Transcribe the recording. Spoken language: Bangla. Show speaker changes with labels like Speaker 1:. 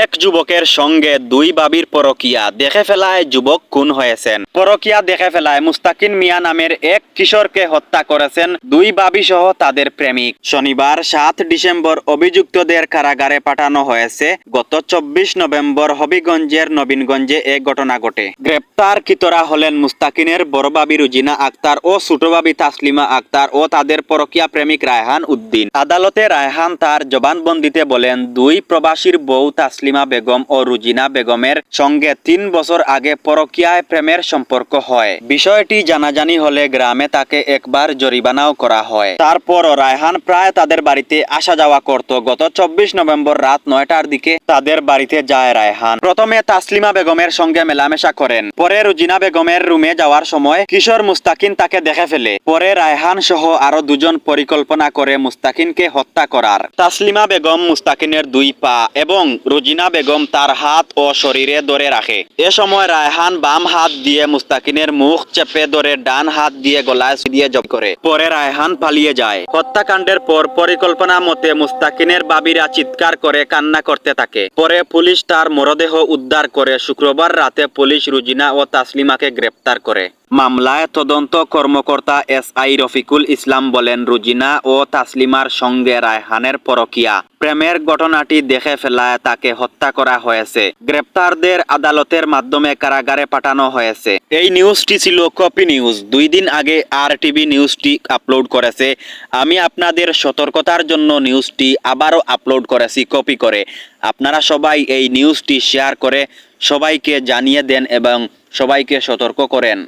Speaker 1: এক যুবকের সঙ্গে দুই বাবির পরকিয়া দেখে ফেলায় যুবক খুন হয়েছেন। পরকিয়া দেখে ফেলায় মুস্তাকিন মিয়া নামের এক কিশোরকে হত্যা করেছেন দুই বাবি সহ তাদের প্রেমিক। শনিবার 7 ডিসেম্বর অভিযুক্তদের কারাগারে পাঠানো হয়েছে। গত 24 নভেম্বর হবিগঞ্জের নবীনগঞ্জে এ ঘটনা ঘটে। গ্রেপ্তারকৃতরা হলেন মুস্তাকিনের বড় বাবি রুজিনা আক্তার ও ছোট বাবি তাসলিমা আক্তার ও তাদের পরকিয়া প্রেমিক রায়হান উদ্দিন। আদালতে রায়হান তার জবানবন্দিতে বলেন, দুই প্রবাসীর বউ তাসলিমা বেগম ও রুজিনা বেগমের সঙ্গে 3 বছর আগে পরকীয়ায় প্রেমের সম্পর্ক হয়। বিষয়টি জানাজানি হলে গ্রামে তাকে একবার জরিমানাও করা হয়। তারপরও রায়হান প্রায় তাদের বাড়িতে আসা যাওয়া করত। গত 24 নভেম্বর রাত 9টার দিকে তাদের বাড়িতে যায় রায়হান। প্রথমে তাসলিমা বেগমের সঙ্গে মেলামেশা করেন। পরে রুজিনা বেগমের রুমে যাওয়ার সময় কিশোর মুস্তাকিন তাকে দেখে ফেলে। পরে রায়হান সহ আরো দুজন পরিকল্পনা করে মুস্তাকিনকে হত্যা করার। তাসলিমা বেগম মুস্তাকিনের 2 পা এবং রুজিনা বেগম তার হাত ও শরীরে ধরে রাখে। এ সময় রায়হান বাম হাত দিয়ে মুস্তাকিনের মুখ চেপে ধরে ডান হাত দিয়ে গলায় দিয়ে জব করে। পরে রায়হান পালিয়ে যায়। হত্যাকাণ্ডের পর পরিকল্পনা মতে মুস্তাকিনের বাবিরা চিৎকার করে কান্না করতে থাকে। পরে পুলিশ তার মরদেহ উদ্ধার করে। শুক্রবার রাতে পুলিশ রুজিনা ও তাসলিমাকে গ্রেপ্তার করে। মামলায় তদন্ত কর্মকর্তা এসআই রফিকুল ইসলাম বলেন, রুজিনা ও তাসলিমার সঙ্গে রায়হানের পরকীয়া প্রেমের ঘটনাটি দেখে ফেলায় তাকে হত্যা করা হয়েছে। গ্রেপ্তারদের আদালতের মাধ্যমে কারাগারে পাঠানো হয়েছে। এই নিউজটি ছিল কপি নিউজ। 2 দিন আগে আরটিভি নিউজটি আপলোড করেছে। আমি আপনাদের সতর্কতার জন্য নিউজটি আবারও আপলোড করেছি কপি করে। আপনারা সবাই এই নিউজটি শেয়ার করে সবাইকে জানিয়ে দেন এবং সবাইকে সতর্ক করেন।